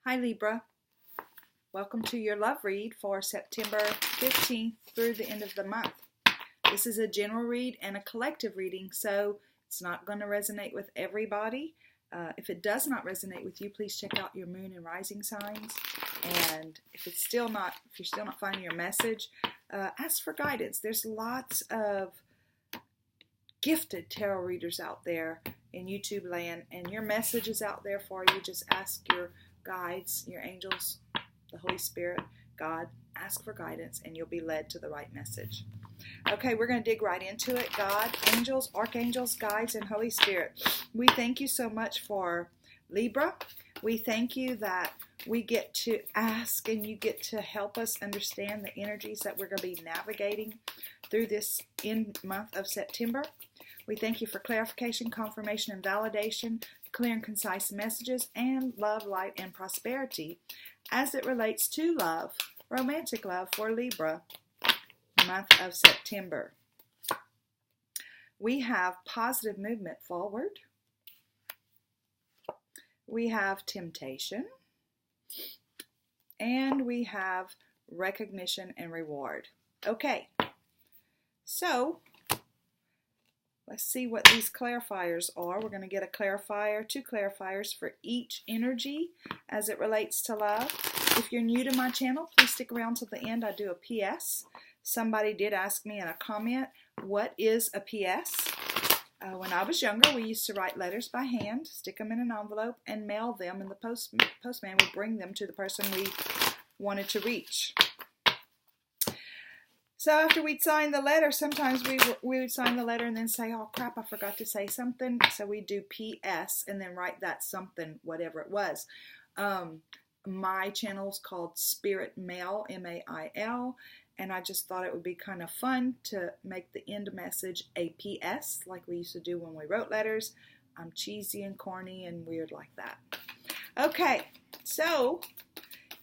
Hi Libra, welcome to your love read for September 15th through the end of the month. This is a general read and a collective reading, so it's not going to resonate with everybody. If it does not resonate with you, please check out your moon and rising signs. And if you're still not finding your message, ask for guidance. There's lots of gifted tarot readers out there in YouTube land, and your message is out there for you. Just ask your guides, your angels, the Holy Spirit, God, ask for guidance and you'll be led to the right message. Okay, we're going to dig right into it. God, angels, archangels, guides, and Holy Spirit, we thank you so much for Libra. We thank you that we get to ask and you get to help us understand the energies that we're going to be navigating through this month of September. We thank you for clarification, confirmation, and validation, clear and concise messages, and love, light, and prosperity as it relates to love, romantic love for Libra, month of September. We have positive movement forward. We have temptation. And we have recognition and reward. Okay, so let's see what these clarifiers are. We're going to get a clarifier, two clarifiers for each energy as it relates to love. If you're new to my channel, please stick around till the end. I do a PS. Somebody did ask me in a comment, what is a PS? When I was younger, we used to write letters by hand, stick them in an envelope, and mail them, and the postman would bring them to the person we wanted to reach. So after we'd sign the letter, sometimes we would sign the letter and then say, oh crap, I forgot to say something. So we do PS and then write that something, whatever it was. My channel is called Spirit Mail, M-A-I-L, and I just thought it would be kind of fun to make the end message a PS, like we used to do when we wrote letters. I'm cheesy and corny and weird like that. Okay, so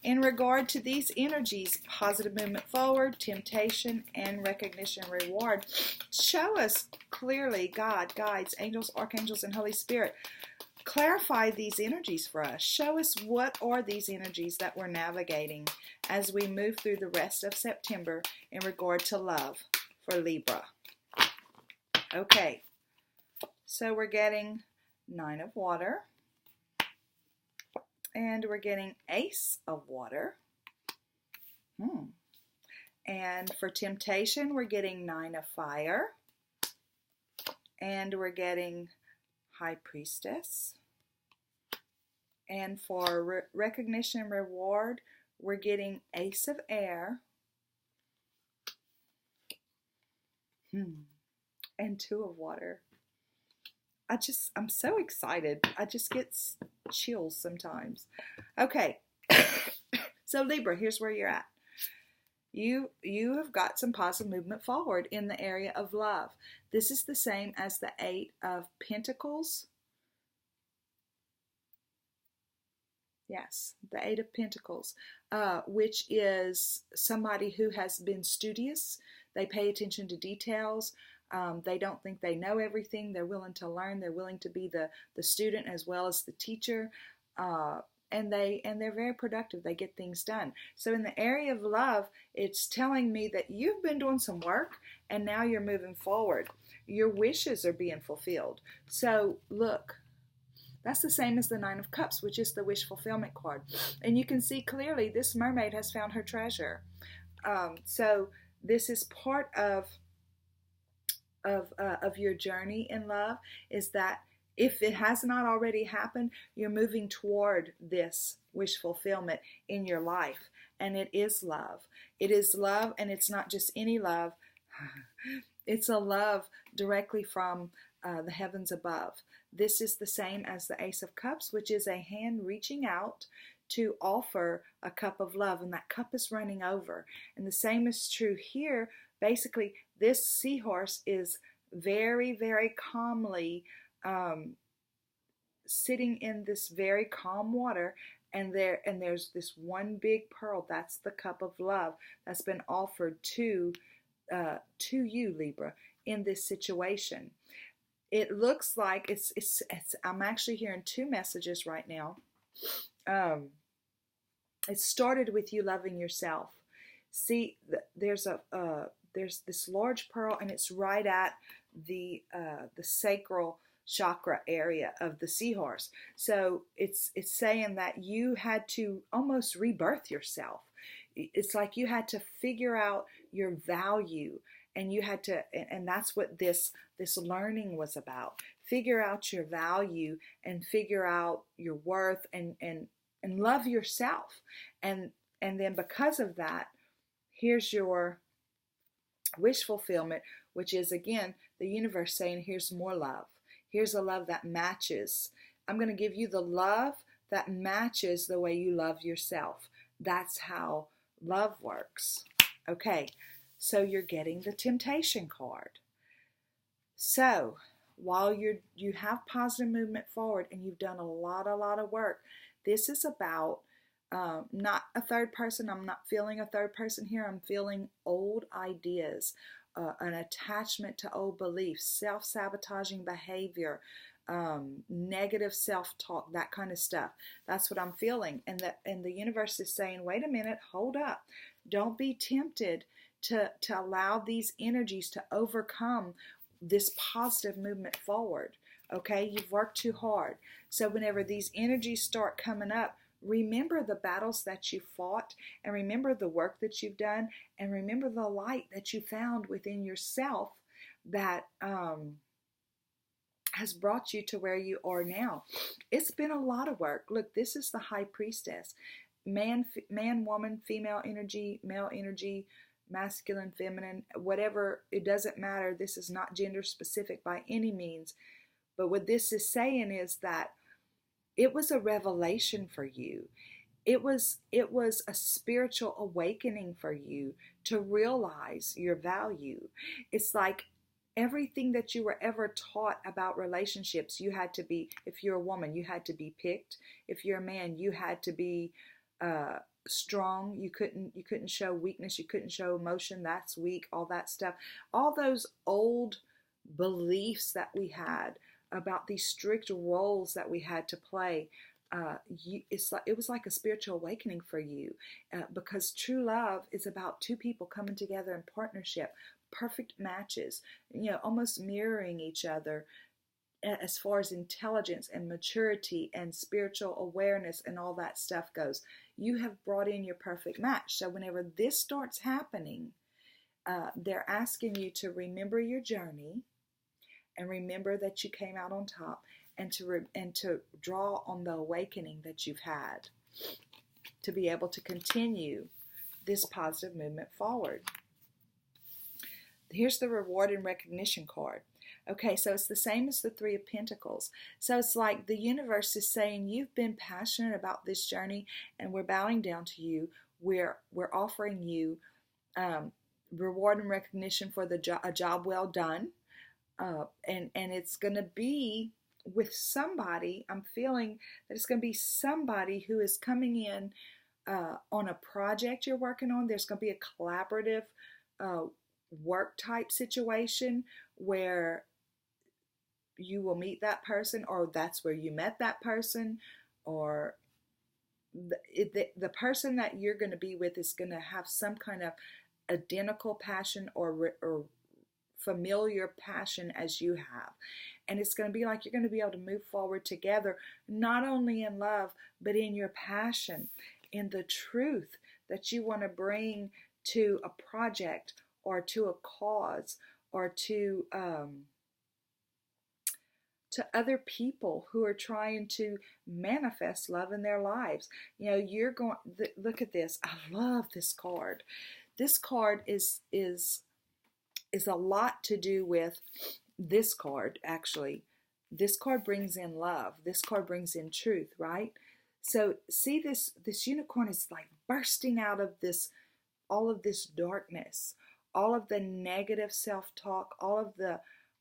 in regard to these energies, positive movement forward, temptation, and recognition reward, show us clearly, God, guides, angels, archangels, and Holy Spirit. Clarify these energies for us. Show us what are these energies that we're navigating as we move through the rest of September in regard to love for Libra. Okay, so we're getting Nine of Water. And we're getting Ace of Water. And for temptation, we're getting Nine of Fire. And we're getting High Priestess. And for recognition and reward, we're getting Ace of Air. And Two of Water. I'm so excited. I just get chills sometimes. Okay, so Libra, here's where you're at. You have got some positive movement forward in the area of love. This is the same as the Eight of Pentacles. Yes, the Eight of Pentacles, which is somebody who has been studious. They pay attention to details. They don't think they know everything. They're willing to learn. They're willing to be the student as well as the teacher. And they're very productive. They get things done. So in the area of love, it's telling me that you've been doing some work and now you're moving forward. Your wishes are being fulfilled. So look, that's the same as the Nine of Cups, which is the wish fulfillment card. And you can see clearly this mermaid has found her treasure. So this is part of your journey in love, is that if it has not already happened, you're moving toward this wish fulfillment in your life. And it is love. It is love, and it's not just any love. It's a love directly from the heavens above. This is the same as the Ace of Cups, which is a hand reaching out to offer a cup of love, and that cup is running over. And the same is true here. Basically, this seahorse is very, very calmly sitting in this very calm water, and there's this one big pearl. That's the cup of love that's been offered to you, Libra, in this situation. It looks like it's I'm actually hearing two messages right now. It started with you loving yourself. See, there's this large pearl, and it's right at the sacral chakra area of the seahorse. So it's saying that you had to almost rebirth yourself. It's like you had to figure out your value, and you had to, and that's what this learning was about. Figure out your value and figure out your worth, and love yourself. And then because of that, here's your wish fulfillment, which is, again, the universe saying, here's more love. Here's a love that matches. I'm going to give you the love that matches the way you love yourself. That's how love works. Okay, so you're getting the temptation card. So while you have positive movement forward and you've done a lot of work, this is about not a third person. I'm not feeling a third person here. I'm feeling old ideas, an attachment to old beliefs, self-sabotaging behavior, negative self-talk, that kind of stuff. That's what I'm feeling. And the universe is saying, wait a minute, hold up. Don't be tempted to allow these energies to overcome this positive movement forward. Okay, you've worked too hard. So whenever these energies start coming up, remember the battles that you fought, and remember the work that you've done, and remember the light that you found within yourself that has brought you to where you are now. It's been a lot of work. Look, this is the High Priestess. Man, woman, female energy, male energy, masculine, feminine, whatever, it doesn't matter. This is not gender specific by any means. But what this is saying is that it was a revelation for you. It was a spiritual awakening for you to realize your value. It's like everything that you were ever taught about relationships, you had to be, if you're a woman, you had to be picked. If you're a man, you had to be strong. You couldn't show weakness. You couldn't show emotion. That's weak. All that stuff. All those old beliefs that we had about these strict roles that we had to play. It was like a spiritual awakening for you, because true love is about two people coming together in partnership, perfect matches, almost mirroring each other as far as intelligence and maturity and spiritual awareness and all that stuff goes. You have brought in your perfect match. So whenever this starts happening, they're asking you to remember your journey and remember that you came out on top, and to draw on the awakening that you've had to be able to continue this positive movement forward. Here's the reward and recognition card. Okay, so it's the same as the Three of Pentacles. So it's like the universe is saying, you've been passionate about this journey, and we're bowing down to you. We're offering you reward and recognition for a job well done. And it's going to be with somebody. I'm feeling that it's going to be somebody who is coming in on a project you're working on. There's going to be a collaborative work type situation where you will meet that person, or that's where you met that person, or the person that you're going to be with is going to have some kind of identical passion or familiar passion as you have. And it's going to be like you're going to be able to move forward together, not only in love, but in your passion, in the truth that you want to bring to a project or to a cause or to other people who are trying to manifest love in their lives. You're going, look at this. I love this card. This card is a lot to do with this card, actually. This card brings in love. This card brings in truth, right? So see, this unicorn is like bursting out of all of this darkness, all of the negative self-talk, all of the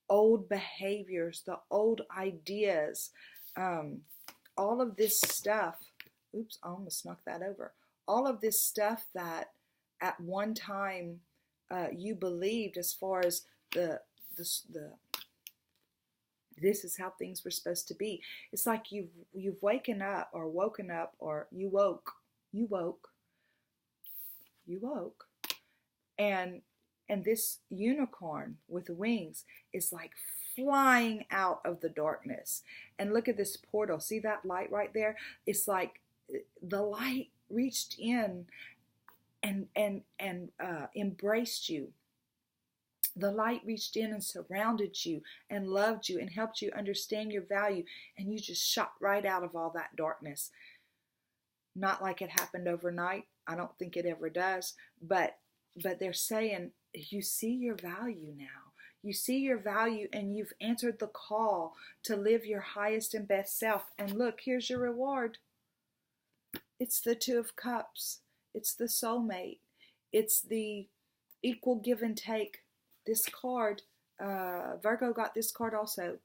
old behaviors, the old ideas, all of this stuff. Oops, I almost knocked that over. All of this stuff that at one time you believed, as far as this is how things were supposed to be. It's like you've woken up, or you woke You woke. You woke. And this unicorn with wings is like flying out of the darkness. And look at this portal. See that light right there? It's like the light reached in and embraced you. The light reached in and surrounded you and loved you and helped you understand your value. And you just shot right out of all that darkness. Not like it happened overnight. I don't think it ever does. But they're saying, you see your value now. You see your value, and you've answered the call to live your highest and best self. And look, here's your reward. It's the Two of Cups. It's the soulmate. It's the equal give and take. This card, Virgo got this card also.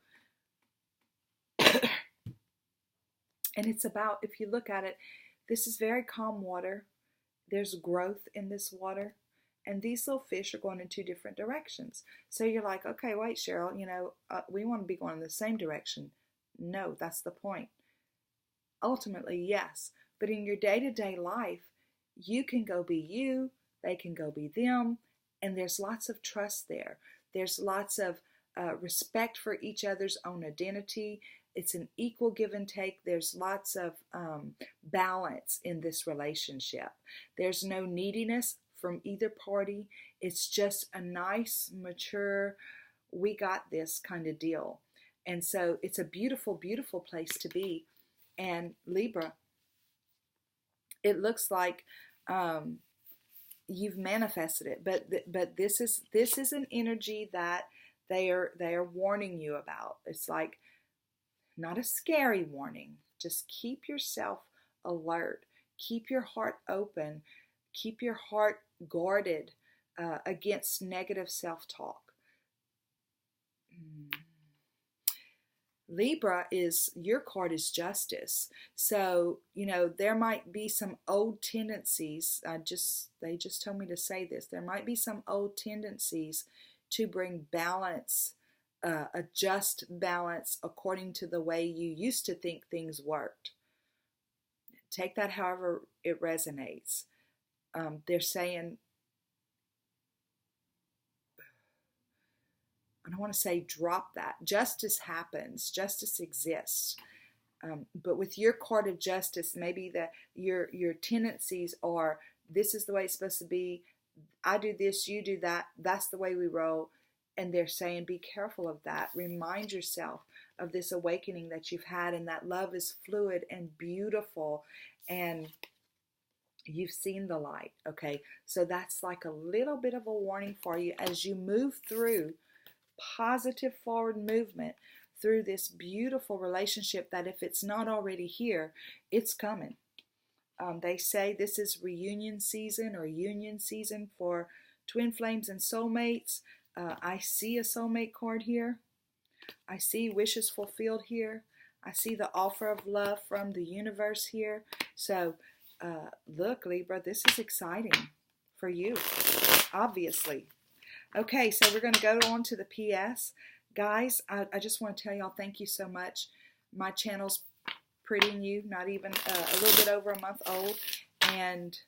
And it's about, if you look at it, this is very calm water. There's growth in this water. And these little fish are going in two different directions. So you're like, okay, wait, Cheryl, we want to be going in the same direction. No, that's the point. Ultimately, yes. But in your day-to-day life, you can go be you, they can go be them, and there's lots of trust there. There's lots of respect for each other's own identity. It's an equal give and take. There's lots of balance in this relationship. There's no neediness from either party. It's just a nice, mature, we got this kind of deal. And so it's a beautiful, beautiful place to be. And Libra, it looks like you've manifested it, but this is an energy that they are warning you about. It's like not a scary warning. Just keep yourself alert. Keep your heart open. Keep your heart guarded against negative self-talk. Libra your card is justice. So, there might be some old tendencies. They just told me to say this. There might be some old tendencies to bring balance, adjust balance according to the way you used to think things worked. Take that however it resonates. They're saying, I don't want to say drop that. Justice happens. Justice exists. But with your card of justice, maybe your tendencies are, this is the way it's supposed to be. I do this, you do that. That's the way we roll. And they're saying, be careful of that. Remind yourself of this awakening that you've had, and that love is fluid and beautiful. And you've seen the light. Okay. So that's like a little bit of a warning for you as you move through positive forward movement through this beautiful relationship that, if it's not already here, it's coming. They say this is reunion season or union season for twin flames and soulmates. I see a soulmate card here. I see wishes fulfilled here. I see the offer of love from the universe here. So look, Libra, this is exciting for you, obviously. Okay, so we're going to go on to the PS. Guys, I just want to tell y'all thank you so much. My channel's pretty new, not even a little bit over a month old. And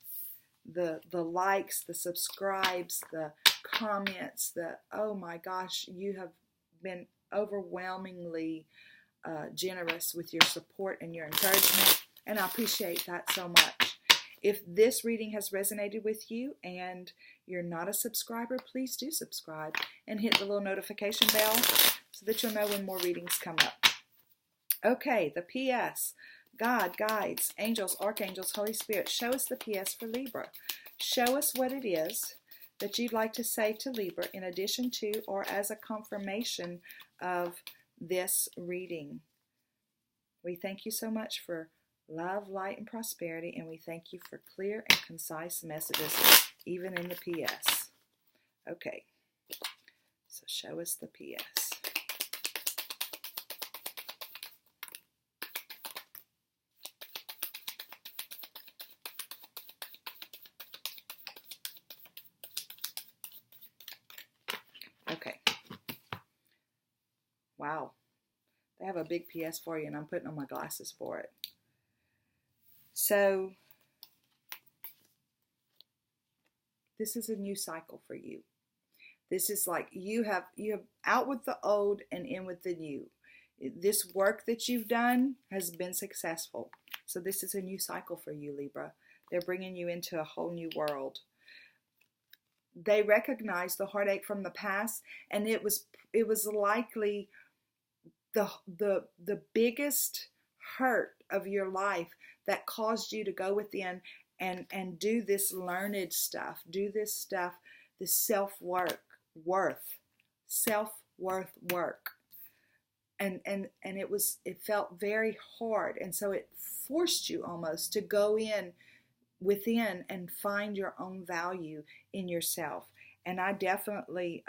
the likes, the subscribes, the comments, oh my gosh, you have been overwhelmingly generous with your support and your encouragement. And I appreciate that so much. If this reading has resonated with you and you're not a subscriber, please do subscribe and hit the little notification bell so that you'll know when more readings come up. Okay, the PS. God, guides, angels, archangels, Holy Spirit, show us the PS for Libra. Show us what it is that you'd like to say to Libra in addition to or as a confirmation of this reading. We thank you so much for love, light, and prosperity, and we thank you for clear and concise messages, even in the PS. Okay, so show us the PS. Okay. Wow. They have a big PS for you, and I'm putting on my glasses for it. So, This is a new cycle for you. This is like you have out with the old and in with the new. This work that you've done has been successful. So this is a new cycle for you, Libra. They're bringing you into a whole new world. They recognize the heartache from the past, and it was likely the biggest hurt of your life that caused you to go within and do this learned stuff, do this stuff, this self-worth work. And it felt very hard, and so it forced you almost to go within and find your own value in yourself. And I definitely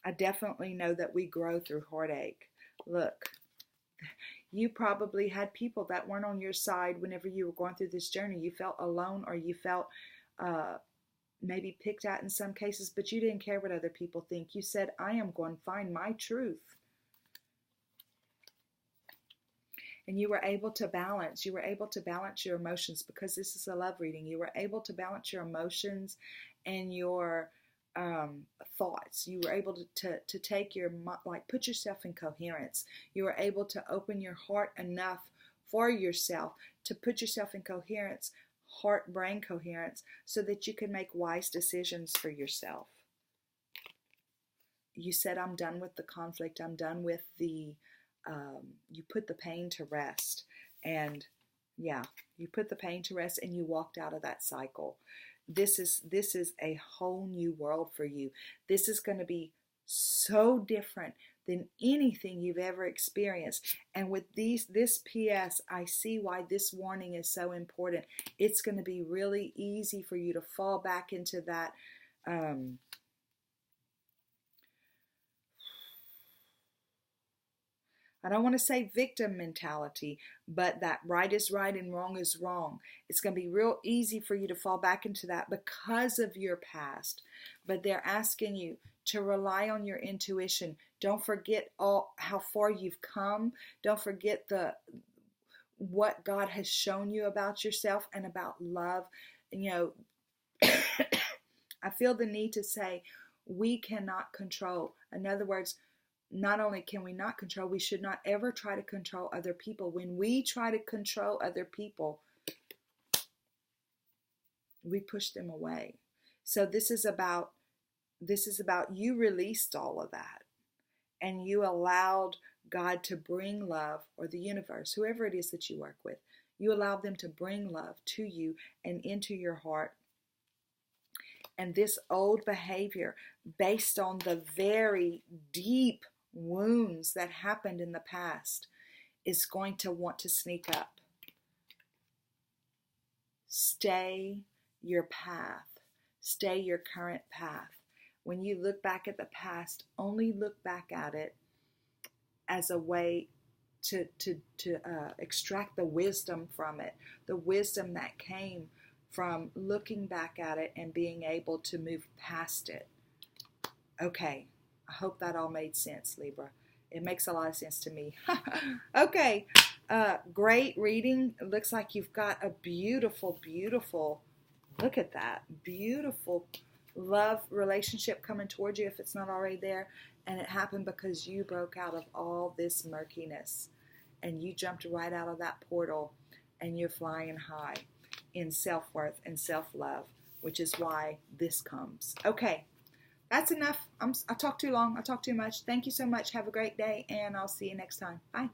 know that we grow through heartache. Look, you probably had people that weren't on your side whenever you were going through this journey. You felt alone, or you felt maybe picked at in some cases, but you didn't care what other people think. You said, I am going to find my truth. And you were able to balance. You were able to balance your emotions, because this is a love reading. You were able to balance your emotions and your thoughts. You were able to take your, like, put yourself in coherence. You were able to open your heart enough for yourself to put yourself in coherence, heart-brain coherence, so that you can make wise decisions for yourself. You said, I'm done with the conflict. I'm done with the you put the pain to rest. And yeah, you put the pain to rest, and you walked out of that cycle. This is a whole new world for you. This is going to be so different than anything you've ever experienced. And with this PS, I see why this warning is so important. It's going to be really easy for you to fall back into that I don't want to say victim mentality, but that right is right and wrong is wrong. It's going to be real easy for you to fall back into that because of your past. But they're asking you to rely on your intuition. Don't forget how far you've come. Don't forget what God has shown you about yourself and about love. You know, I feel the need to say we cannot control. In other words, not only can we not control, we should not ever try to control other people. When we try to control other people, we push them away. So this is about you released all of that, and you allowed God to bring love, or the universe, whoever it is that you work with, you allowed them to bring love to you and into your heart. And this old behavior, based on the very deep wounds that happened in the past, is going to want to sneak up. Stay your path. Stay your current path. When you look back at the past, only look back at it as a way to extract the wisdom from it, the wisdom that came from looking back at it and being able to move past it. Okay, I hope that all made sense, Libra. It makes a lot of sense to me. Okay, great reading. It looks like you've got a beautiful, beautiful, look at that, beautiful love relationship coming towards you if it's not already there. And it happened because you broke out of all this murkiness and you jumped right out of that portal, and you're flying high in self-worth and self-love, which is why this comes. Okay, that's enough. I talked too long. I talked too much. Thank you so much. Have a great day, and I'll see you next time. Bye.